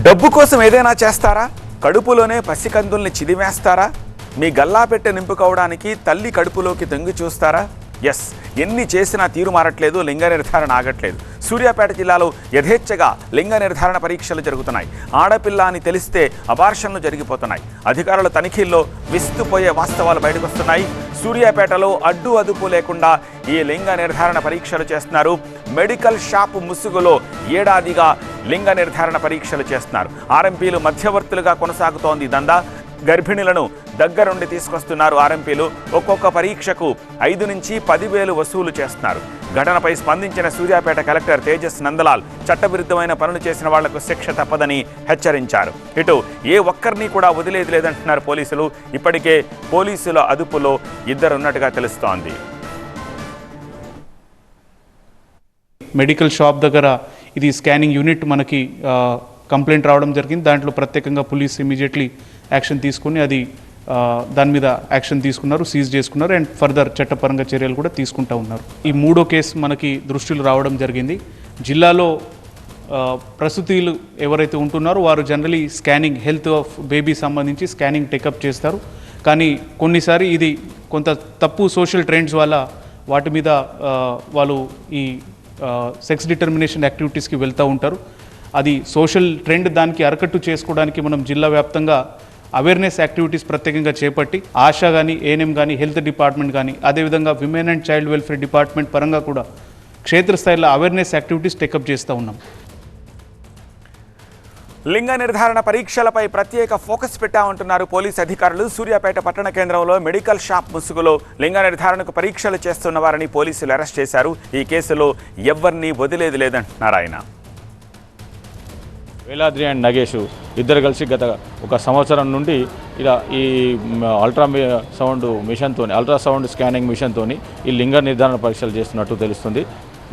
డబ్బు కోసం ఏదైనా చేస్తారా? కడుపులోనే పసికందుల్ని చిదిమేస్తారా? మీ గల్లాపెట్టె నింపుకోవడానికి తల్లి కడుపులోకి తొంగి చూస్తారా? ఎస్, ఎన్ని చేసినా తీరు మారట్లేదు, లింగ నిర్ధారణ ఆగట్లేదు. సూర్యాపేట జిల్లాలో యథేచ్ఛగా లింగ నిర్ధారణ పరీక్షలు జరుగుతున్నాయి. ఆడపిల్ల అని తెలిస్తే అబార్షన్లు జరిగిపోతున్నాయి. అధికారుల తనిఖీల్లో విస్తుపోయే వాస్తవాలు బయటకొస్తున్నాయి. సూర్యాపేటలో అడ్డు అదుపు లేకుండా ఈ లింగ నిర్ధారణ పరీక్షలు చేస్తున్నారు. మెడికల్ షాప్ ముసుగులో ఏడాదిగా లింగ నిర్ధారణ పరీక్షలు చేస్తున్నారు. ఆర్ఎంపీలు మధ్యవర్తులుగా కొనసాగుతోంది దందా. గర్భిణులను దగ్గరుండి తీసుకొస్తున్నారు ఆర్ఎంపీలు. ఒక్కొక్క పరీక్షకు 5 నుంచి 10,000 వసూలు చేస్తున్నారు. ఘటనపై స్పందించిన సూర్యాపేట కలెక్టర్ తేజస్ నందలాల్ చట్టవిరుద్ధమైన పనులు చేసిన వాళ్లకు శిక్ష తప్పదని హెచ్చరించారు. ఇటు ఏ ఒక్కరిని కూడా వదిలేది లేదంటున్నారు పోలీసులు. ఇప్పటికే పోలీసుల అదుపులో 2 ఉన్నట్టుగా తెలుస్తోంది. మెడికల్ షాప్ దగ్గర ఇది స్కానింగ్ యూనిట్ మనకి కంప్లైంట్ రావడం జరిగింది. దాంట్లో ప్రత్యేకంగా పోలీస్ ఇమీడియట్లీ యాక్షన్ తీసుకుని అది దాని మీద యాక్షన్ తీసుకున్నారు, సీజ్ చేసుకున్నారు అండ్ ఫర్దర్ చట్టపరంగా చర్యలు కూడా తీసుకుంటూ ఉన్నారు. ఈ 3వ కేసు మనకి దృష్టిలో రావడం జరిగింది. జిల్లాలో ప్రసూతిలు ఎవరైతే ఉంటున్నారో వారు generally scanning health of baby సంబంధించి స్కానింగ్ టేకప్ చేస్తారు. కానీ కొన్నిసారి ఇది కొంత తప్పు సోషల్ ట్రెండ్స్ వల్ల వాటి మీద వాళ్ళు ఈ సెక్స్ డిటర్మినేషన్ యాక్టివిటీస్కి వెళ్తూ ఉంటారు. అది సోషల్ ట్రెండ్ దానికి అరకట్టు చేసుకోవడానికి మనం జిల్లా వ్యాప్తంగా అవేర్నెస్ యాక్టివిటీస్ ప్రత్యేకంగా చేపట్టి ఆశా కానీ, ఏఎన్ఎం కానీ, హెల్త్ డిపార్ట్మెంట్ కానీ, అదేవిధంగా women and child welfare department పరంగా కూడా క్షేత్రస్థాయిలో అవేర్నెస్ యాక్టివిటీస్ టేకప్ చేస్తూ ఉన్నాం. లింగ నిర్ధారణ పరీక్షలపై ప్రత్యేక ఫోకస్ పెట్టామంటున్నారు పోలీస్ అధికారులు. సూర్యాపేట పట్టణ కేంద్రంలో మెడికల్ షాప్ ముసుగులో లింగ నిర్ధారణకు పరీక్షలు చేస్తున్న వారిని పోలీసులు అరెస్ట్ చేశారు. ఈ కేసులో ఎవరిని వదిలేది లేదంటున్నారు ఆయన. వేలాద్రి అండ్ నగేష్ ఇద్దరు కలిసి గత 1 సంవత్సరం నుండి ఇలా ఈ అల్ట్రాసౌండ్ స్కానింగ్ మిషన్తో ఈ లింగ నిర్ధారణ పరీక్షలు చేస్తున్నట్టు తెలుస్తుంది.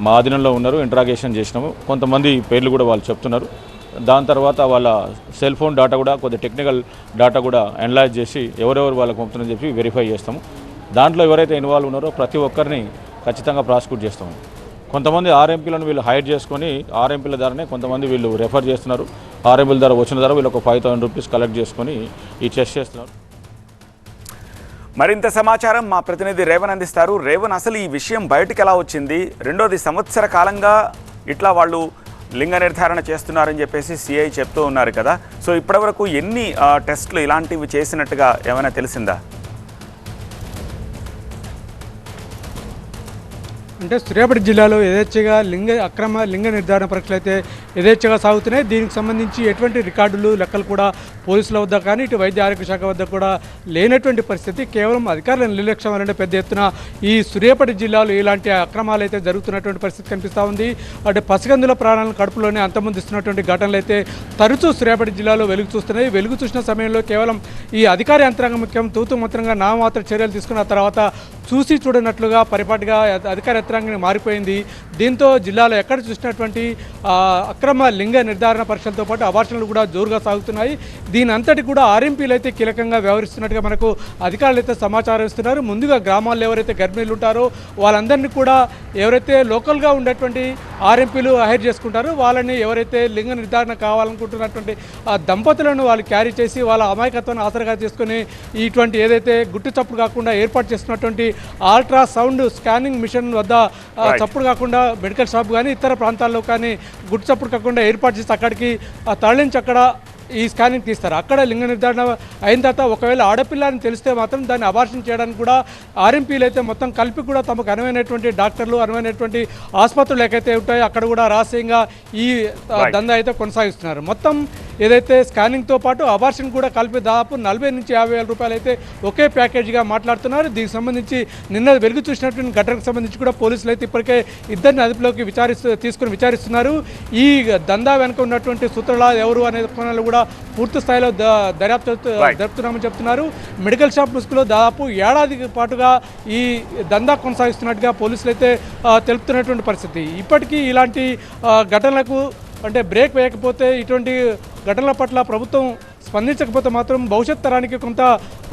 మా ఆధీనంలో ఉన్నారు, ఇంట్రాగేషన్ చేసినాము. కొంతమంది పేర్లు కూడా వాళ్ళు చెప్తున్నారు. దాని తర్వాత వాళ్ళ సెల్ ఫోన్ డేటా కూడా, కొద్ది టెక్నికల్ డేటా కూడా అనలైజ్ చేసి ఎవరెవరు వాళ్ళకి పంపుతుందని చెప్పి వెరిఫై చేస్తాము. దాంట్లో ఎవరైతే ఇన్వాల్వ్ ఉన్నారో ప్రతి ఒక్కరిని ఖచ్చితంగా ప్రాసిక్యూట్ చేస్తాము. కొంతమంది ఆర్ఎంపీలను వీళ్ళు హైర్ చేసుకొని ఆర్ఎంపీల ద్వారానే కొంతమంది వీళ్ళు రెఫర్ చేస్తున్నారు. ఆర్ఎంపీల ద్వారా వచ్చిన ద్వారా వీళ్ళు ఒక 5,000 రూపీస్ కలెక్ట్ చేసుకొని ఈ చెస్ట్ చేస్తున్నారు. మరింత సమాచారం మా ప్రతినిధి రేవన్ అందిస్తారు. రేవన్, అసలు ఈ విషయం బయటకు ఎలా వచ్చింది? రెండోది, సంవత్సర కాలంగా ఇట్లా వాళ్ళు లింగ నిర్ధారణ చేస్తున్నారని చెప్పేసి సిఐ చెప్తూ ఉన్నారు కదా. సో ఇప్పటివరకు ఎన్ని టెస్టులు ఇలాంటివి చేసినట్టుగా ఏమైనా తెలిసిందా? అంటే సూర్యాపేట జిల్లాలో యథేచ్ఛగా అక్రమ లింగ నిర్ధారణ పరీక్షలు అయితే యథేచ్ఛగా సాగుతున్నాయి. దీనికి సంబంధించి ఎటువంటి రికార్డులు, లెక్కలు కూడా పోలీసుల వద్ద కానీ ఇటు వైద్య ఆరోగ్య శాఖ వద్ద కూడా లేనటువంటి పరిస్థితి. కేవలం అధికారుల నిర్లక్ష్యం వల్లనే పెద్ద ఎత్తున ఈ సూర్యాపేట జిల్లాలో ఇలాంటి అక్రమాలు అయితే జరుగుతున్నటువంటి పరిస్థితి కనిపిస్తూ ఉంది. అంటే పసికందుల ప్రాణాలను కడుపులోనే అంతమొందిస్తున్నటువంటి ఘటనలు అయితే తరచూ సూర్యాపేట జిల్లాలో వెలుగు చూస్తున్నాయి. వెలుగు చూసిన సమయంలో కేవలం ఈ అధికార యంత్రాంగం ముఖ్యం తూతు మంత్రంగా నామమాత్ర చర్యలు తీసుకున్న తర్వాత చూసి చూడనట్లుగా పరిపాటిగా అధికార యంత్రాంగం మారిపోయింది. దీంతో జిల్లాలో ఎక్కడ చూసినటువంటి అక్రమ లింగ నిర్ధారణ పరీక్షలతో పాటు అబార్షన్లు కూడా జోరుగా సాగుతున్నాయి. దీని అంతటి కూడా ఆర్ఎంపీలు అయితే కీలకంగా వ్యవహరిస్తున్నట్టుగా మనకు అధికారులు అయితే సమాచారం ఇస్తున్నారు. ముందుగా గ్రామాల్లో ఎవరైతే గర్భిణీలు ఉంటారో వాళ్ళందరినీ కూడా ఎవరైతే లోకల్గా ఉండేటువంటి ఆర్ఎంపీలు హైర్ చేసుకుంటారో వాళ్ళని ఎవరైతే లింగ నిర్ధారణ కావాలనుకుంటున్నటువంటి ఆ దంపతులను వాళ్ళు క్యారీ చేసి వాళ్ళ అమాయకత్వాన్ని ఆసరగా చేసుకుని ఇటువంటి ఏదైతే గుట్టు చప్పుడు కాకుండా ఏర్పాటు చేస్తున్నటువంటి అల్ట్రాసౌండ్ స్కానింగ్ మిషన్ వద్ద చప్పుడు కాకుండా మెడికల్ షాప్ కానీ ఇతర ప్రాంతాల్లో కానీ గుట్టు చప్పుడు కాకుండా ఏర్పాటు చేసి అక్కడికి తరలించి అక్కడ ఈ స్కానింగ్ తీస్తారు. అక్కడ లింగ నిర్ధారణ అయిన తర్వాత ఒకవేళ ఆడపిల్ల అని తెలిస్తే మాత్రం దాన్ని అబార్షన్ చేయడానికి కూడా ఆర్ఎంపీలు అయితే మొత్తం కలిపి కూడా తమకు అనువైనటువంటి డాక్టర్లు, అనువైనటువంటి ఆసుపత్రులు ఏకైతే ఉంటాయో అక్కడ కూడా రహస్యంగా ఈ దందా అయితే కొనసాగిస్తున్నారు. మొత్తం ఏదైతే స్కానింగ్తో పాటు అబార్షన్ కూడా కలిపి దాదాపు 40 నుంచి 50,000 రూపాయలు అయితే ఒకే ప్యాకేజీగా మాట్లాడుతున్నారు. దీనికి సంబంధించి నిన్న వెలుగు చూసినటువంటి ఘటనకు సంబంధించి కూడా పోలీసులు అయితే ఇప్పటికే 2 అదుపులోకి తీసుకుని విచారిస్తున్నారు. ఈ దందా వెనుక ఉన్నటువంటి సూత్రధారులు ఎవరు అనే కోణాలు కూడా పూర్తి స్థాయిలో దర్యాప్తు జరుపుతున్నామని చెప్తున్నారు. మెడికల్ షాప్ ముసుగులో దాదాపు ఏడాది పాటుగా ఈ దందా కొనసాగిస్తున్నట్టుగా పోలీసులు అయితే తెలుపుతున్నటువంటి పరిస్థితి. ఇప్పటికీ ఇలాంటి ఘటనలకు అంటే బ్రేక్ వేయకపోతే, ఇటువంటి ఘటనల పట్ల ప్రభుత్వం స్పందించకపోతే మాత్రం భవిష్యత్ తరానికి కొంత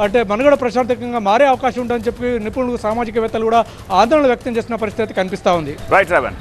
అంటే మనుగడ ప్రశాంతంగా మారే అవకాశం ఉంటుందని చెప్పి నిపుణులు, సామాజికవేత్తలు కూడా ఆందోళన వ్యక్తం చేసిన పరిస్థితి కనిపిస్తూ ఉంది. రైట్ రేవన్.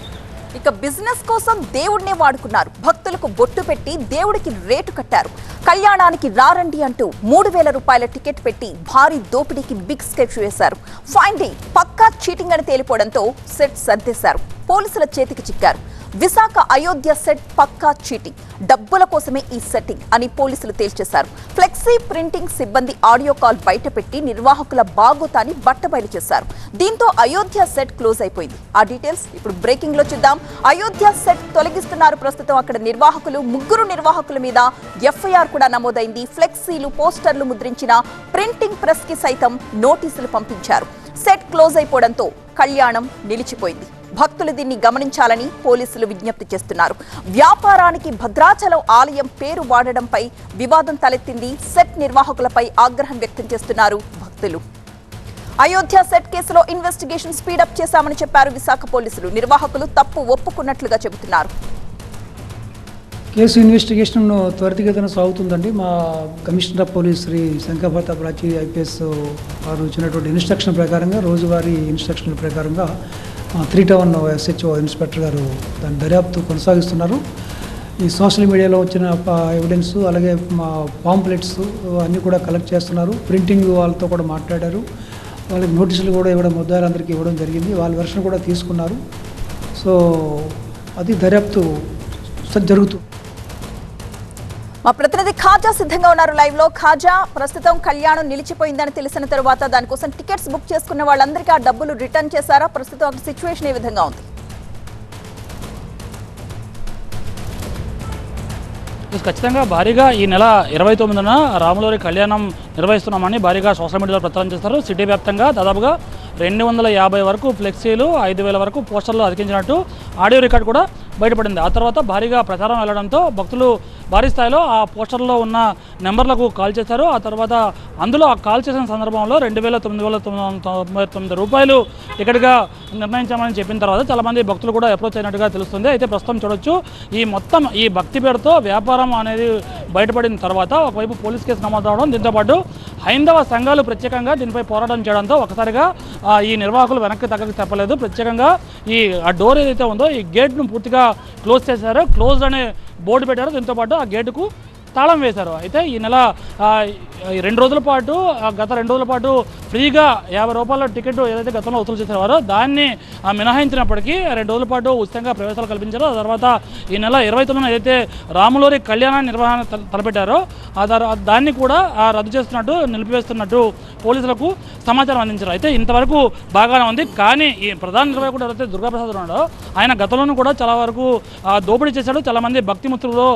ఇక బిజినెస్ కోసం దేవుడినే వాడుకున్నారు. భక్తులకు బొట్టు పెట్టి దేవుడికి రేటు కట్టారు. కళ్యాణానికి రారండి అంటూ 3,000 రూపాయల టికెట్ పెట్టి భారీ దోపిడీకి బిగ్ స్కెచ్ వేశారు. ఫైండింగ్ పక్కా చీటింగ్ అని తేలిపోవడంతో సెట్ సర్దేశారు. పోలీసుల చేతికి చిక్కారు. విశాఖ అయోధ్య సెట్ పక్కా చీటింగ్, డబ్బుల కోసమే ఈ సెట్టింగ్ అని పోలీసులు తేల్చేశారు. ఫ్లెక్సీ ప్రింటింగ్ సిబ్బంది ఆడియో కాల్ బయటపెట్టి నిర్వాహకుల బాగోతాన్ని బట్టబయలు చేశారు. దీంతో అయోధ్య సెట్ క్లోజ్ అయిపోయింది. ఆ డీటెయిల్స్ ఇప్పుడు బ్రేకింగ్ లో చూద్దాం. అయోధ్య సెట్ తొలగిస్తున్నారు ప్రస్తుతం అక్కడ నిర్వాహకులు. 3 నిర్వాహకుల మీద ఎఫ్ఐఆర్ కూడా నమోదైంది. ఫ్లెక్సీలు, పోస్టర్లు ముద్రించిన ప్రింటింగ్ ప్రెస్ కి సైతం నోటీసులు పంపించారు. సెట్ క్లోజ్ అయిపోవడంతో కళ్యాణం నిలిచిపోయింది. భక్తులు దీన్ని గమనించాలని పోలీసులు విజ్ఞప్తి చేస్తున్నారు. వ్యాపారానికి భద్రాచలం ఆలయం పేరు వాడడంపై వివాదం తలెత్తింది. సెట్ నిర్వాహకులపై ఆగ్రహం వ్యక్తం చేస్తున్నారు భక్తులు. అయోధ్య సెట్ కేసులో ఇన్వెస్టిగేషన్ స్పీడప్ చేశామని చెప్పారు విశాఖ పోలీసులు. నిర్వాహకులు తప్పు ఒప్పుకున్నట్లుగా చెబుతున్నారు. కేసు ఇన్వెస్టిగేషన్ త్వరితగతిన సాగుతుందండి. మా commissioner of police Shri Shankarabharta Prachi IPS వారు ఇచ్చినటువంటి ఇన్స్ట్రక్షన్ ప్రకారంగా, రోజువారీ ఇన్స్ట్రక్షన్ ప్రకారంగా 3 టౌన్ SHO ఇన్స్పెక్టర్ గారు దాని దర్యాప్తు కొనసాగిస్తున్నారు. ఈ సోషల్ మీడియాలో వచ్చిన ఎవిడెన్స్, అలాగే మా పాంప్లెట్స్ అన్నీ కూడా కలెక్ట్ చేస్తున్నారు. ప్రింటింగ్ వాళ్ళతో కూడా మాట్లాడారు. వాళ్ళకి నోటీసులు కూడా ఇవ్వడం, ముద్దాయిలందరికీ ఇవ్వడం జరిగింది. వాళ్ళ వెర్షన్ కూడా తీసుకున్నారు. సో అది దర్యాప్తు జరుగుతుంది. మా ప్రతినిధి ఖాజా సిద్ధంగా ఉన్నారు లైవ్ లో. ఖాజా, ప్రస్తుతం కళ్యాణం నిలిచిపోయిందని తెలిసిన తర్వాత దానికోసం టికెట్స్ బుక్ చేసుకున్న వాళ్ళందరికీ ఆ డబ్బులు రిటర్న్ చేశారా? ప్రస్తుతం అక్కడ సిచ్యువేషన్ ఏ విధంగా ఉంది? ఖచ్చితంగా భారీగా ఈ నెల 29న రాములవారి కళ్యాణం నిర్వహిస్తున్నామని భారీగా సోషల్ మీడియాలో ప్రచారం చేస్తారు. సిటీ వ్యాప్తంగా దాదాపుగా 250 వరకు ఫ్లెక్సీలు, 5,000 వరకు పోస్టర్లు అతికించినట్టు ఆడియో రికార్డు కూడా బయటపడింది. ఆ తర్వాత భారీగా ప్రచారం వెళ్లడంతో భక్తులు భారీ స్థాయిలో ఆ పోస్టర్లో ఉన్న నెంబర్లకు కాల్ చేశారు. ఆ తర్వాత అందులో ఆ కాల్ చేసిన సందర్భంలో 2,999 రూపాయలు టికెట్గా నిర్ణయించామని చెప్పిన తర్వాత చాలామంది భక్తులు కూడా అప్రోచ్ అయినట్టుగా తెలుస్తుంది. అయితే ప్రస్తుతం చూడొచ్చు, ఈ మొత్తం ఈ భక్తి పేరుతో వ్యాపారం అనేది బయటపడిన తర్వాత ఒకవైపు పోలీస్ కేసు నమోదు అవడం, దీంతోపాటు హైందవ సంఘాలు ప్రత్యేకంగా దీనిపై పోరాటం చేయడంతో ఒకసారిగా ఈ నిర్వాహకులు వెనక్కి తగ్గక తప్పలేదు. ప్రత్యేకంగా ఈ ఆ డోర్ ఏదైతే ఉందో ఈ గేట్ను పూర్తిగా క్లోజ్ చేశారు. క్లోజ్ అనే బోర్డు పెట్టారు. దీంతోపాటు ఆ గేటుకు తాళం వేశారు. అయితే ఈ నెల 2 రోజుల పాటు, గత 2 రోజుల పాటు ఫ్రీగా 50 రూపాయల టికెట్ ఏదైతే గతంలో వసూలు చేసేవారో దాన్ని మినహాయించినప్పటికీ 2 రోజుల పాటు ఉచితంగా ప్రవేశాలు కల్పించారు. ఆ తర్వాత ఈ నెల 29న ఏదైతే రాములవారి కళ్యాణ నిర్వహణ తలపెట్టారో దాన్ని కూడా రద్దు చేస్తున్నట్టు, నిలిపివేస్తున్నట్టు పోలీసులకు సమాచారం అందించారు. అయితే ఇంతవరకు బాగానే ఉంది. కానీ ఈ ప్రధాన నిర్వాహకుడు ఎవరైతే దుర్గాప్రసాద్ ఉన్నాడో ఆయన గతంలోనూ కూడా చాలా వరకు దోపిడీ చేశాడు. చాలామంది భక్తి మిత్రులు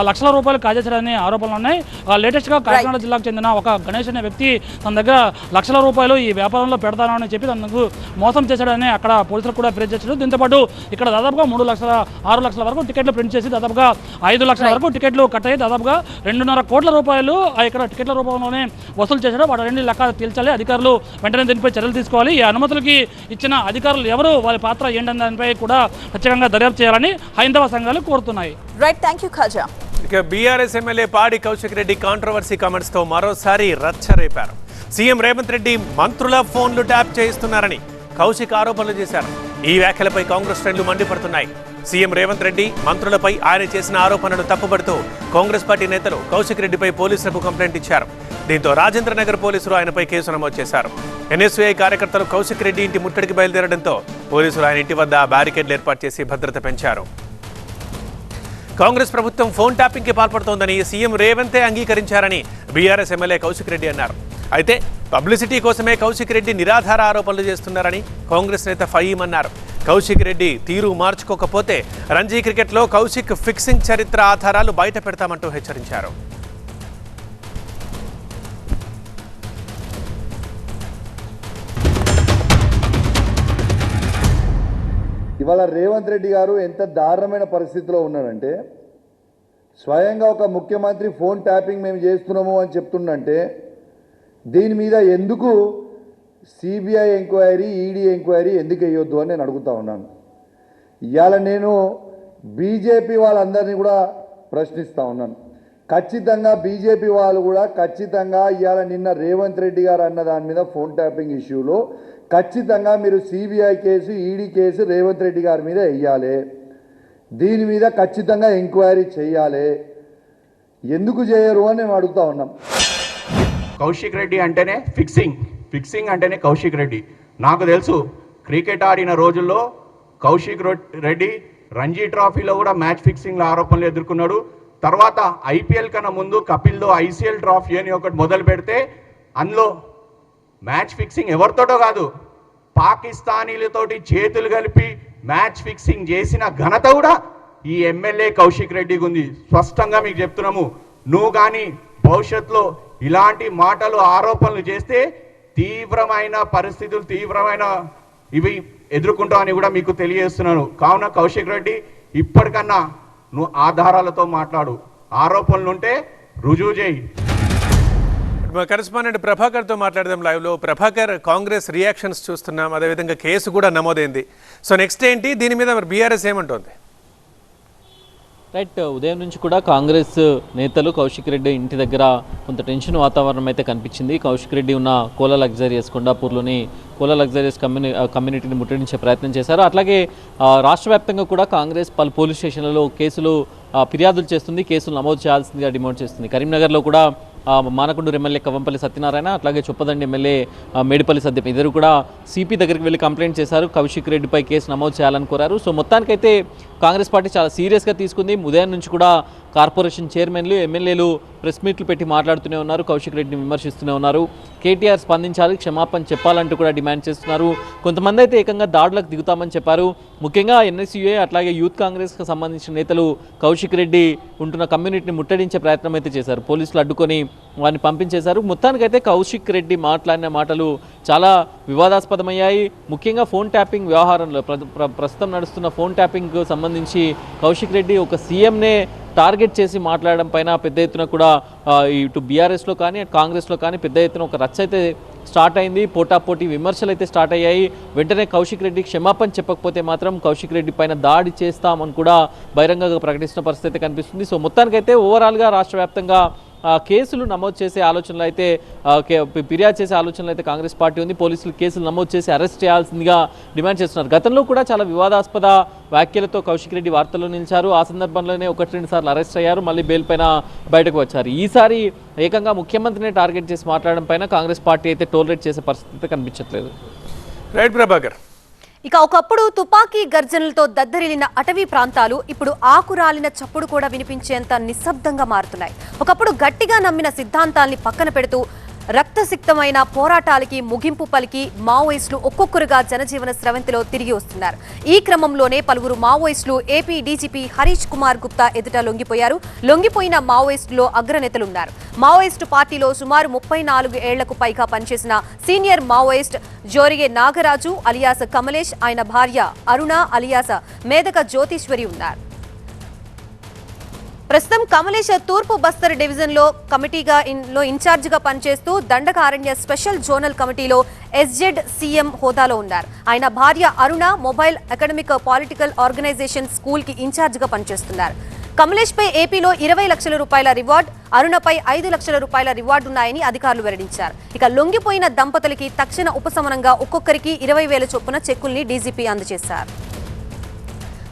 లక్షల రూపాయలు కాజేశాడని ఆరోపణలు ఉన్నాయి. లేటెస్ట్గా కాకినాడ జిల్లాకు చెందిన ఒక గణేష్ అనే వ్యక్తి తన దగ్గర లక్షల రూపాయలు ఈ వ్యాపారంలో పెడతానని చెప్పి తనకు మోసం చేశాడని అక్కడ పోలీసులు కూడా ఫిర్యాదు చేశారు. దీంతోపాటు ఇక్కడ దాదాపుగా 6 లక్షల వరకు టికెట్లు ప్రింట్ చేసి దాదాపుగా 5 లక్షల వరకు టికెట్లు కట్ అయ్యి దాదాపుగా 2.5 కోట్ల రూపాయలు ఇక్కడ టికెట్ల రూపంలోనే వసూలు చేశాడు. వాటి రెండు లెక్క తేల్చాలి. అధికారులు వెంటనే దీనిపై చర్యలు తీసుకోవాలి. ఈ అనుమతులకి ఇచ్చిన అధికారులు ఎవరు, వారి పాత్ర ఏంటనే దానిపై కూడా ప్రత్యేకంగా దర్యాప్తు చేయాలని హైందవ సంఘాలు కోరుతున్నాయి. Right, thank you Khaja. ఇక బీఆర్ఎస్ ఎమ్మెల్యే పాడి కౌశిక్ రెడ్డి కాంట్రవర్సీ కామెంట్స్తో మరోసారి రచ్చ రేపారు. సీఎం రేవంత్ రెడ్డి మంత్రుల ఫోన్లు ట్యాప్ చేయిస్తున్నారని కౌశిక్ ఆరోపణలు చేశారు. ఈ వ్యాఖ్యలపై కాంగ్రెస్ శ్రేణులు మండిపడుతున్నాయి. సీఎం రేవంత్ రెడ్డి మంత్రులపై ఆయన చేసిన ఆరోపణలను తప్పుపడుతూ కాంగ్రెస్ పార్టీ నేతలు కౌశిక్ రెడ్డిపై పోలీసులకు కంప్లైంట్ ఇచ్చారు. దీంతో రాజేంద్రనగర్ పోలీసులు ఆయనపై కేసు నమోదు చేశారు. ఎన్ఎస్యూఐ కార్యకర్తలు కౌశిక్ రెడ్డి ఇంటి ముట్టడికి బయలుదేరడంతో పోలీసులు ఆయన ఇంటి వద్ద బ్యారికేడ్లు ఏర్పాటు చేసి భద్రత పెంచారు. కాంగ్రెస్ ప్రభుత్వం ఫోన్ ట్యాపింగ్కి పాల్పడుతోందని సీఎం రేవంతే అంగీకరించారని బీఆర్ఎస్ ఎమ్మెల్యే కౌశిక్ రెడ్డి అన్నారు. అయితే పబ్లిసిటీ కోసమే కౌశిక్ రెడ్డి నిరాధార ఆరోపణలు చేస్తున్నారని కాంగ్రెస్ నేత ఫయీం అన్నారు. కౌశిక్ రెడ్డి తీరు మార్చుకోకపోతే రంజీ క్రికెట్లో కౌశిక్ ఫిక్సింగ్ చరిత్ర ఆధారాలు బయట పెడతామంటూ హెచ్చరించారు. ఇవాళ రేవంత్ రెడ్డి గారు ఎంత దారుణమైన పరిస్థితిలో ఉన్నారంటే, స్వయంగా ఒక ముఖ్యమంత్రి ఫోన్ ట్యాపింగ్ మేము చేస్తున్నాము అని చెప్తుండంటే దీని మీద ఎందుకు సిబిఐ ఎంక్వైరీ, ఈడీ ఎంక్వైరీ ఎందుకు వేయొద్దు అని నేను అడుగుతా ఉన్నాను. ఇవాళ నేను బీజేపీ వాళ్ళందరినీ కూడా ప్రశ్నిస్తూ ఉన్నాను. ఖచ్చితంగా బీజేపీ వాళ్ళు కూడా ఖచ్చితంగా ఇవాళ నిన్న రేవంత్ రెడ్డి గారు అన్న దాని మీద ఫోన్ ట్యాపింగ్ ఇష్యూలో ఖచ్చితంగా మీరు CBI case, ED case Revanth Reddy గారి మీద వేయాలి. దీని మీద ఖచ్చితంగా ఎంక్వైరీ చేయాలి. ఎందుకు చేయరు అని మేము అడుగుతా ఉన్నాం. కౌశిక్ రెడ్డి అంటేనే ఫిక్సింగ్ అంటేనే కౌశిక్ రెడ్డి. నాకు తెలుసు క్రికెట్ ఆడిన రోజుల్లో కౌశిక్ రెడ్డి రంజీ ట్రాఫీలో కూడా మ్యాచ్ ఫిక్సింగ్ల ఆరోపణలు ఎదుర్కొన్నాడు. తర్వాత ఐపీఎల్ కన్నా ముందు కపిల్తో ఐసీఎల్ ట్రాఫీ అని ఒకటి మొదలు పెడితే అందులో మ్యాచ్ ఫిక్సింగ్ ఎవరితోటో కాదు, పాకిస్తానీలతోటి చేతులు కలిపి మ్యాచ్ ఫిక్సింగ్ చేసిన ఘనత కూడా ఈ ఎమ్మెల్యే కౌశిక్ రెడ్డికి ఉంది. స్పష్టంగా మీకు చెప్తున్నాము, నువ్వు కానీ భవిష్యత్తులో ఇలాంటి మాటలు ఆరోపణలు చేస్తే తీవ్రమైన పరిస్థితులు తీవ్రమైన ఇవి ఎదుర్కొంటామని కూడా మీకు తెలియజేస్తున్నాను. కావున కౌశిక్ రెడ్డి ఇప్పటికన్నా నువ్వు ఆధారాలతో మాట్లాడు, ఆరోపణలు ఉంటే రుజువు చేయి. మా కరెస్పాండెంట్ ప్రభాకర్తో మాట్లాడదాం లైవ్లో. ప్రభాకర్, కాంగ్రెస్ రియాక్షన్స్ చూస్తున్నాం, అదేవిధంగా కేసు కూడా నమోదైంది. సో నెక్స్ట్ ఏంటి, దీని మీద మరి బీఆర్ఎస్ ఏమంటుంది? రైట్, ఉదయం నుంచి కూడా కాంగ్రెస్ నేతలు కౌశిక్ రెడ్డి ఇంటి దగ్గర కొంత టెన్షన్ వాతావరణం అయితే కనిపించింది. కౌశిక్ రెడ్డి ఉన్న కోలా లగ్జరియస్ కొండాపూర్లోని కోలా లగ్జరియస్ కమ్యూనిటీని ముట్టడించే ప్రయత్నం చేశారు. అట్లాగే రాష్ట్ర వ్యాప్తంగా కూడా కాంగ్రెస్ పలు పోలీస్ స్టేషన్లలో ఫిర్యాదులు చేస్తుంది, కేసులు నమోదు చేయాల్సిందిగా డిమాండ్ చేస్తుంది. కరీంనగర్లో కూడా మానకొండూరు ఎమ్మెల్యే కవంపల్లి సత్యనారాయణ, అట్లాగే చొప్పదండి ఎమ్మెల్యే మేడిపల్లి సత్యం ఇద్దరు కూడా సిపి దగ్గరికి వెళ్ళి కంప్లైంట్ చేశారు, కౌశిక్ రెడ్డిపై కేసు నమోదు చేయాలని కోరారు. సో మొత్తానికైతే కాంగ్రెస్ పార్టీ చాలా సీరియస్గా తీసుకుంది. ఉదయం నుంచి కూడా కార్పొరేషన్ చైర్మన్లు ఎమ్మెల్యేలు ప్రెస్ మీట్లు పెట్టి మాట్లాడుతూనే ఉన్నారు, కౌశిక్ రెడ్డిని విమర్శిస్తూనే ఉన్నారు. కేటీఆర్ స్పందించాలి, క్షమాపణ చెప్పాలంటూ కూడా డిమాండ్ చేస్తున్నారు. కొంతమంది అయితే ఏకంగా దాడులకు దిగుతామని చెప్పారు. ముఖ్యంగా ఎన్ఎస్యూఏ అట్లాగే యూత్ కాంగ్రెస్కి సంబంధించిన నేతలు కౌశిక్ రెడ్డి ఉంటున్న కమ్యూనిటీని ముట్టడించే ప్రయత్నం అయితే చేశారు. పోలీసులు అడ్డుకొని వారిని పంపించేశారు. మొత్తానికైతే కౌశిక్ రెడ్డి మాట్లాడిన మాటలు చాలా వివాదాస్పదమయ్యాయి. ముఖ్యంగా ఫోన్ ట్యాపింగ్ వ్యవహారంలో ప్రస్తుతం నడుస్తున్న ఫోన్ ట్యాపింగ్కు సంబంధించి కౌశిక్ రెడ్డి ఒక సీఎంనే టార్గెట్ చేసి మాట్లాడడం పైన పెద్ద ఎత్తున కూడా ఇటు బీఆర్ఎస్లో కానీ కాంగ్రెస్లో కానీ పెద్ద ఎత్తున ఒక రచ్చ అయితే స్టార్ట్ అయింది. పోటాపోటీ విమర్శలు అయితే స్టార్ట్ అయ్యాయి. వెంటనే కౌశిక్ రెడ్డికి క్షమాపణ చెప్పకపోతే మాత్రం కౌశిక్ రెడ్డి పైన దాడి చేస్తామని కూడా బహిరంగంగా ప్రకటిస్తున్న పరిస్థితి కనిపిస్తుంది. సో మొత్తానికైతే ఓవరాల్గా రాష్ట్ర వ్యాప్తంగా కేసులు నమోదు చేసే ఆలోచనలు అయితే ఫిర్యాదు చేసే ఆలోచనలు అయితే కాంగ్రెస్ పార్టీ ఉంది. పోలీసులు కేసులు నమోదు చేసి అరెస్ట్ చేయాల్సిందిగా డిమాండ్ చేస్తున్నారు. గతంలో కూడా చాలా వివాదాస్పద వ్యాఖ్యలతో కౌశిక్ రెడ్డి వార్తల్లో నిలిచారు. ఆ సందర్భంలోనే 1-2 సార్లు అరెస్ట్ అయ్యారు, మళ్ళీ బెయిల్ పైన బయటకు వచ్చారు. ఈసారి ఏకంగా ముఖ్యమంత్రిని టార్గెట్ చేసి మాట్లాడడం పైన కాంగ్రెస్ పార్టీ అయితే టోలరేట్ చేసే పరిస్థితి కనిపించట్లేదు. రైట్ ప్రభాకర్. ఇక ఒకప్పుడు తుపాకీ గర్జనలతో దద్దరిల్లిన అటవీ ప్రాంతాలు ఇప్పుడు ఆకురాలిన చప్పుడు కూడా వినిపించేంత నిశ్శబ్దంగా మారుతున్నాయి. ఒకప్పుడు గట్టిగా నమ్మిన సిద్ధాంతాల్ని పక్కన పెడుతూ రక్తసిక్తమైన పోరాటాలకి ముగింపు పలికి మావోయిస్టులు ఒక్కొక్కరుగా జనజీవన స్రవంతిలో తిరిగి వస్తున్నారు. ఈ క్రమంలోనే పలువురు మావోయిస్టులు ఏపీ డీజీపీ హరీష్ కుమార్ గుప్తా ఎదుట లొంగిపోయారు. లొంగిపోయిన మావోయిస్టులో అగ్రనేతలున్నారు. మావోయిస్టు పార్టీలో సుమారు 34 ఏళ్లకు పైగా పనిచేసిన senior Maoist Jorige Nagaraju alias Kamlesh, ఆయన భార్య అరుణ అలియాస్ మేదక జ్యోతీశ్వరి ఉన్నారు. ప్రస్తుతం కమలేష్ తూర్పు బస్తర్ డివిజన్లో కమిటీగా ఇన్ఛార్జిగా పనిచేస్తూ దండకారణ్య స్పెషల్ జోనల్ కమిటీలో ఎస్జెడ్ సీఎం హోదాలో ఉన్నారు. ఆయన భార్య అరుణ మొబైల్ అకాడమిక్ పొలిటికల్ ఆర్గనైజేషన్ స్కూల్కి ఇన్ఛార్జిగా పనిచేస్తున్నారు. కమలేష్ పై ఏపీలో 20 లక్షల రూపాయల రివార్డ్, అరుణపై 5 లక్షల రూపాయల రివార్డున్నాయని అధికారులు వెల్లడించారు. ఇక లొంగిపోయిన దంపతులకి తక్షణ ఉపశమనంగా ఒక్కొక్కరికి 20,000 చొప్పున చెక్కుల్ని డీజీపీ అందజేశారు.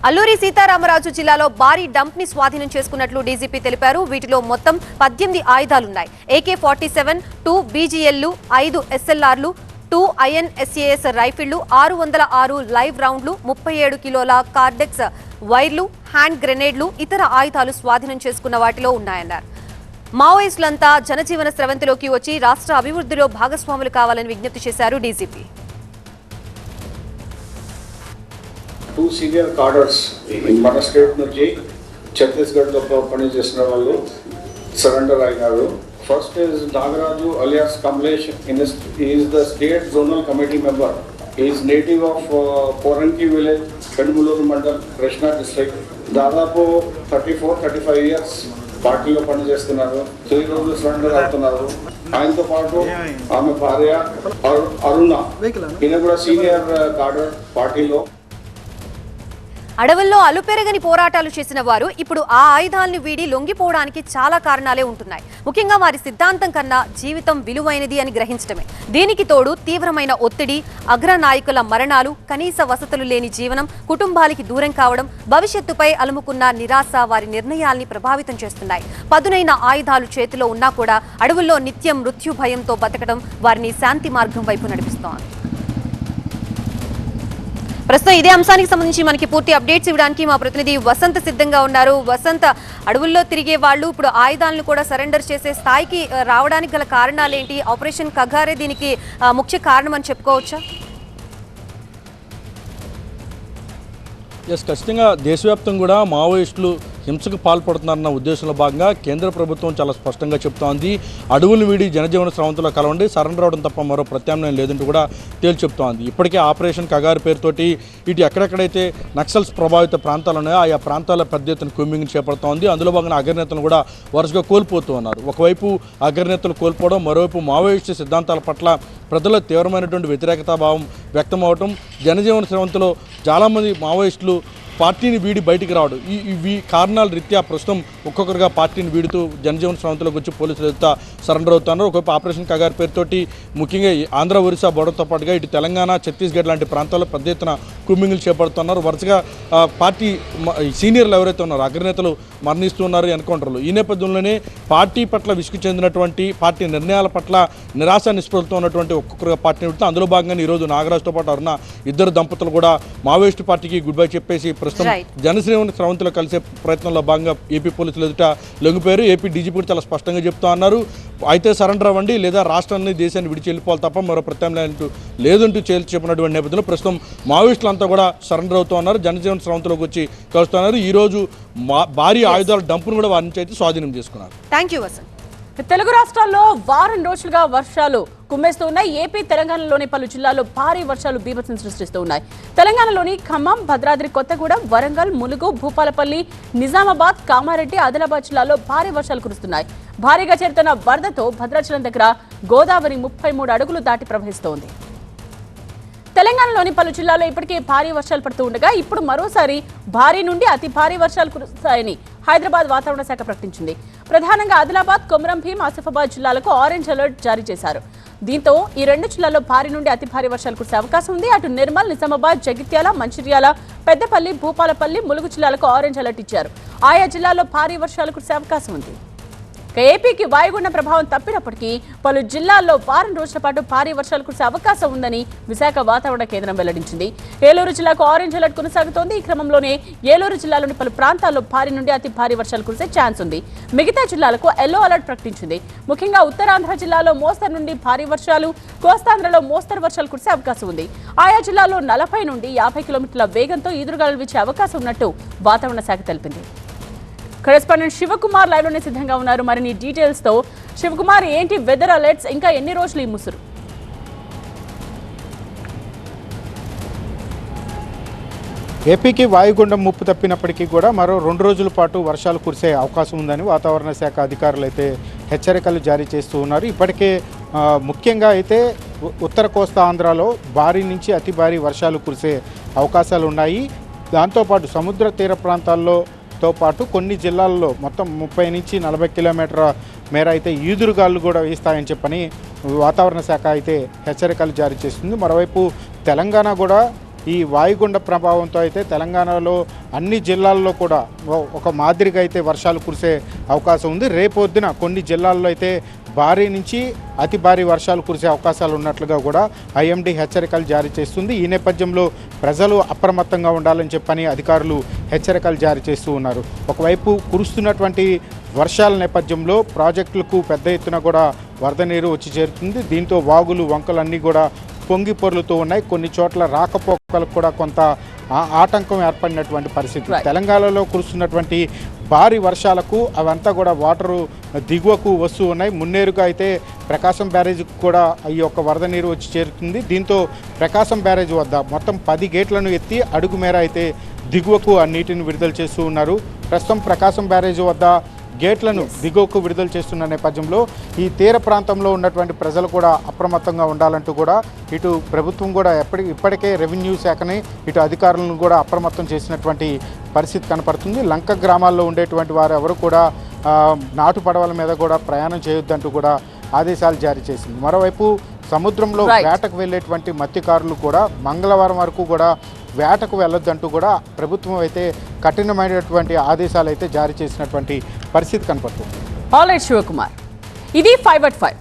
అల్లూరి సీతారామరాజు జిల్లాలో భారీ డంప్ ని స్వాధీనం చేసుకున్నట్లు డీజీపీ తెలిపారు. వీటిలో మొత్తం 18 ఆయుధాలున్నాయి. AK-47, 2 BGLలు, 5 SLRలు, 2 INSAS రైఫిళ్లు, 606 లైవ్ రౌండ్లు, 37 కిలోల కార్డెక్స్ వైర్లు, హ్యాండ్ గ్రెనేడ్లు, ఇతర ఆయుధాలు స్వాధీనం చేసుకున్న వాటిలో ఉన్నాయన్నారు. మావోయిస్టులంతా జనజీవన స్రవంతిలోకి వచ్చి రాష్ట్ర అభివృద్ధిలో భాగస్వాములు కావాలని విజ్ఞప్తి చేశారు డీజీపీ. 2 సీనియర్ కార్డర్స్ మన స్టేట్ నుంచి ఛత్తీస్గఢ్లో పనిచేసిన వాళ్ళు సరెండర్ అయినారు. First is Nagaraju alias Kamlesh. Is the state zonal committee member. Is native of Poranki village, Pendumuluru mandal, Krishna district. దాదాపు 34-35 ఇయర్స్ పార్టీలో పనిచేస్తున్నారు. 3 రోజులు సరెండర్ అవుతున్నారు. ఆయనతో పాటు ఆమె భార్య అరుణ, ఈయన కూడా సీనియర్ కార్డర్ పార్టీలో. అడవుల్లో అలుపెరగని పోరాటాలు చేసిన వారు ఇప్పుడు ఆ ఆయుధాలను వీడి లొంగిపోవడానికి చాలా కారణాలే ఉంటున్నాయి. ముఖ్యంగా వారి సిద్ధాంతం కన్నా జీవితం విలువైనది అని గ్రహించడమే. దీనికి తోడు తీవ్రమైన ఒత్తిడి, అగ్రనాయకుల మరణాలు, కనీస వసతులు లేని జీవనం, కుటుంబాలకి దూరం కావడం, భవిష్యత్తుపై అలుముకున్న నిరాశ వారి నిర్ణయాల్ని ప్రభావితం చేస్తున్నాయి. పదునైన ఆయుధాలు చేతిలో ఉన్నా కూడా అడవుల్లో నిత్యం మృత్యు భయంతో బతకడం వారిని శాంతి మార్గం వైపు నడిపిస్తోంది. ప్రస్తుతం ఇదే అంశానికి సంబంధించి మనకి పూర్తి అప్డేట్స్ ఇవ్వడానికి మా ప్రతినిధి వసంత్ సిద్ధంగా ఉన్నారు. వసంత్, అడవుల్లో తిరిగే వాళ్ళు ఇప్పుడు ఆయుధాలను కూడా సరెండర్ చేసే స్థాయికి రావడానికి గల కారణాలు ఏంటి? ఆపరేషన్ కగారే దీనికి ముఖ్య కారణం అని చెప్పుకోవచ్చా? ఖచ్చితంగా దేశవ్యాప్తంగా కూడా మావోయిస్టులు హింసకు పాల్పడుతున్నారన్న ఉద్దేశంలో భాగంగా కేంద్ర ప్రభుత్వం చాలా స్పష్టంగా చెప్తోంది. అడవులు వీడి జనజీవన స్రవంతిలో కలవండి, సరెండర్ అవడం తప్ప మరో ప్రత్యామ్నాయం లేదంటూ కూడా తేల్చి చెప్తోంది. ఇప్పటికే ఆపరేషన్ కగారు పేరుతోటి ఇటు ఎక్కడెక్కడైతే నక్సల్స్ ప్రభావిత ప్రాంతాలు ఉన్నాయో ఆయా ప్రాంతాల పెద్ద ఎత్తున కూంబింగ్ చేపడుతోంది. అందులో భాగంగా అగ్రనేతలను కూడా వరుసగా కోల్పోతూ ఉన్నారు. ఒకవైపు అగ్రనేతలు కోల్పోవడం, మరోవైపు మావోయిస్టు సిద్ధాంతాల పట్ల ప్రజల్లో తీవ్రమైనటువంటి వ్యతిరేకతాభావం వ్యక్తం అవడం, జనజీవన స్రవంతిలో చాలామంది మావోయిస్టులు పార్టీని వీడి బయటికి రావడం, ఈ కారణాల రీత్యా ప్రస్తుతం ఒక్కొక్కరుగా పార్టీని వీడుతూ జనజీవన స్రవంతిలోకి వచ్చి పోలీసులు ఎదుట సరెండర్ అవుతున్నారు. ఒకవైపు ఆపరేషన్ కగారు పేరుతోటి ముఖ్యంగా ఆంధ్ర, ఒరిస్సా బోర్డర్తో పాటుగా ఇటు తెలంగాణ, ఛత్తీస్గఢ్ లాంటి ప్రాంతాల్లో పెద్ద ఎత్తున కూంబింగ్లు చేపడుతున్నారు. వరుసగా పార్టీ సీనియర్లు ఎవరైతే ఉన్నారో అగ్రనేతలు మరణిస్తున్నారు ఎన్కౌంటర్లు. ఈ నేపథ్యంలోనే పార్టీ పట్ల విసుగు చెందినటువంటి, పార్టీ నిర్ణయాల పట్ల నిరాశ నిస్పృహలతో ఉన్నటువంటి ఒక్కొక్కరుగా పార్టీని విడుతూ అందులో భాగంగా ఈరోజు నాగరాజ్తో పాటు అరుణ ఇద్దరు దంపతులు కూడా మావోయిస్టు పార్టీకి గుడ్ బై చెప్పేసి ప్రస్తుతం జనజీవన స్రవంతిలో కలిసే ప్రయత్నంలో భాగంగా ఏపీ పోలీసులు ఎదుట లొంగిపోయారు. ఏపీ డీజీపీ కూడా చాలా స్పష్టంగా చెప్తా అన్నారు, అయితే సరెండర్ అవ్వండి లేదా రాష్ట్రాన్ని, దేశాన్ని విడిచి వెళ్ళిపోవాలి తప్ప మరో ప్రత్యామ్నాయం లేదంటూ చెప్పినటువంటి నేపథ్యంలో ప్రస్తుతం మావోయిస్టులంతా కూడా సరెండర్ అవుతూ ఉన్నారు, జనజీవన స్రవంతిలోకి వచ్చి కలుస్తున్నారు. ఈరోజు భారీ ఆయుధాల డంపును కూడా వారి నుంచి అయితే స్వాధీనం చేసుకున్నారు. Thank you Vasant. తెలుగు రాష్ట్రాల్లో వారం రోజులుగా వర్షాలు కుమ్మేస్తూ ఉన్నాయి. ఏపీ, తెలంగాణలోని పలు జిల్లాల్లో భారీ వర్షాలు బీభత్సం సృష్టిస్తూ ఉన్నాయి. తెలంగాణలోని ఖమ్మం, భద్రాద్రి కొత్తగూడెం, వరంగల్, ములుగు, భూపాలపల్లి, నిజామాబాద్, కామారెడ్డి, ఆదిలాబాద్ జిల్లాల్లో భారీ వర్షాలు కురుస్తున్నాయి. భారీగా చేరుతున్న వరదతో భద్రాచలం దగ్గర గోదావరి 33 అడుగులు దాటి ప్రవహిస్తోంది. తెలంగాణలోని పలు జిల్లాల్లో ఇప్పటికే భారీ వర్షాలు పడుతూ ఉండగా ఇప్పుడు మరోసారి భారీ నుండి అతి భారీ వర్షాలు కురుస్తాయని హైదరాబాద్ వాతావరణ శాఖ ప్రకటించింది. ప్రధానంగా ఆదిలాబాద్, కొమరం భీం, ఆసిఫాబాద్ జిల్లాలకు ఆరెంజ్ అలర్ట్ జారీ చేశారు. దీంతో ఈ 2 జిల్లాల్లో భారీ నుండి అతి భారీ వర్షాలు కురిసే అవకాశం ఉంది. అటు నిర్మల్, నిజామాబాద్, జగిత్యాల, మంచిర్యాల, పెద్దపల్లి, భూపాలపల్లి, ములుగు జిల్లాలకు ఆరెంజ్ అలర్ట్ ఇచ్చారు. ఆయా జిల్లాల్లో భారీ వర్షాలు కురిసే అవకాశం ఉంది. ఏపీకి వాయుగుండం ప్రభావం తప్పినప్పటికీ పలు జిల్లాల్లో వారం రోజుల పాటు భారీ వర్షాలు కురిసే అవకాశం ఉందని విశాఖ వాతావరణ కేంద్రం వెల్లడించింది. ఏలూరు జిల్లాకు ఆరెంజ్ అలర్ట్ కొనసాగుతోంది. ఈ క్రమంలోనే ఏలూరు జిల్లాలోని పలు ప్రాంతాల్లో భారీ నుండి అతి భారీ వర్షాలు కురిసే ఛాన్స్ ఉంది. మిగతా జిల్లాలకు ఎల్లో అలర్ట్ ప్రకటించింది. ముఖ్యంగా ఉత్తరాంధ్ర జిల్లాలో మోస్తరు నుండి భారీ వర్షాలు, కోస్తాంధ్రలో మోస్తరు వర్షాలు కురిసే అవకాశం ఉంది. ఆయా జిల్లాల్లో 40 నుండి 50 కిలోమీటర్ల వేగంతో ఈదురుగాలులు వీచే అవకాశం ఉన్నట్టు వాతావరణ శాఖ తెలిపింది. కరెస్పాండెంట్ శివకుమార్ లైవ్ లోనే సిద్ధంగా ఉన్నారు మరిన్ని డీటెయిల్స్ తో. శివకుమార్, ఏంటి వెదర్ అలర్ట్స్, ఇంకా ఎన్ని రోజులు ఈ ముసురు? ఏపీకి వాయుగుండం ముప్పు తప్పినప్పటికీ కూడా మరో 2 రోజుల పాటు వర్షాలు కురిసే అవకాశం ఉందని వాతావరణ శాఖ అధికారులు అయితే హెచ్చరికలు జారీ చేస్తూ ఉన్నారు. ఇప్పటికే ముఖ్యంగా అయితే ఉత్తర కోస్తా ఆంధ్రాలో భారీ నుంచి అతి భారీ వర్షాలు కురిసే అవకాశాలు ఉన్నాయి. దాంతోపాటు సముద్ర తీర ప్రాంతాల్లోతో పాటు కొన్ని జిల్లాల్లో మొత్తం 30 నుంచి 40 కిలోమీటర్ల మేర అయితే ఈదురుగాలు కూడా వీస్తాయని చెప్పని వాతావరణ శాఖ అయితే హెచ్చరికలు జారీ చేస్తుంది. మరోవైపు తెలంగాణ కూడా ఈ వాయుగుండ ప్రభావంతో అయితే తెలంగాణలో అన్ని జిల్లాల్లో కూడా ఒక మాదిరిగా అయితే వర్షాలు కురిసే అవకాశం ఉంది. రేపొద్దున కొన్ని జిల్లాల్లో అయితే భారీ నుంచి అతి భారీ వర్షాలు కురిసే అవకాశాలు ఉన్నట్లుగా కూడా ఐఎండీ హెచ్చరికలు జారీ చేస్తుంది. ఈ నేపథ్యంలో ప్రజలు అప్రమత్తంగా ఉండాలని చెప్పని అధికారులు హెచ్చరికలు జారీ చేస్తూ ఉన్నారు. ఒకవైపు కురుస్తున్నటువంటి వర్షాల నేపథ్యంలో ప్రాజెక్టులకు పెద్ద ఎత్తున కూడా వరద నీరు వచ్చి చేరుతుంది. దీంతో వాగులు, వంకలన్నీ కూడా పొంగి పొర్లుతూ ఉన్నాయి. కొన్ని చోట్ల రాకపోకలకు కూడా కొంత ఆటంకం ఏర్పడినటువంటి పరిస్థితి. తెలంగాణలో కురుస్తున్నటువంటి భారీ వర్షాలకు అవంతా కూడా వాటరు దిగువకు వస్తూ ఉన్నాయి. మున్నేరుగా అయితే ప్రకాశం బ్యారేజ్కి కూడా ఈ యొక్క వరద నీరు వచ్చి చేరుతుంది. దీంతో ప్రకాశం బ్యారేజ్ వద్ద మొత్తం 10 గేట్లను ఎత్తి అడుగు మేర అయితే దిగువకు ఆ నీటిని విడుదల చేస్తూ ఉన్నారు. ప్రస్తుతం ప్రకాశం బ్యారేజ్ వద్ద గేట్లను దిగువకు విడుదల చేస్తున్న నేపథ్యంలో ఈ తీర ప్రాంతంలో ఉన్నటువంటి ప్రజలు కూడా అప్రమత్తంగా ఉండాలంటూ కూడా ఇటు ప్రభుత్వం కూడా ఇప్పటికే రెవెన్యూ శాఖని ఇటు అధికారులను కూడా అప్రమత్తం చేసినటువంటి పరిస్థితి కనపడుతుంది. లంక గ్రామాల్లో ఉండేటువంటి వారు ఎవరు కూడా నాటు పడవల మీద కూడా ప్రయాణం చేయొద్దంటూ కూడా ఆదేశాలు జారీ చేసింది. మరోవైపు సముద్రంలో వేటకు వెళ్ళేటువంటి మత్స్యకారులు కూడా మంగళవారం వరకు కూడా వేటకు వెళ్ళొద్దంటూ కూడా ప్రభుత్వం అయితే కఠినమైనటువంటి ఆదేశాలు అయితే జారీ చేసినటువంటి పరిస్థితి కనపడుతుంది. ఆల్ రైట్ శివకుమార్, ఇది 5 at 5.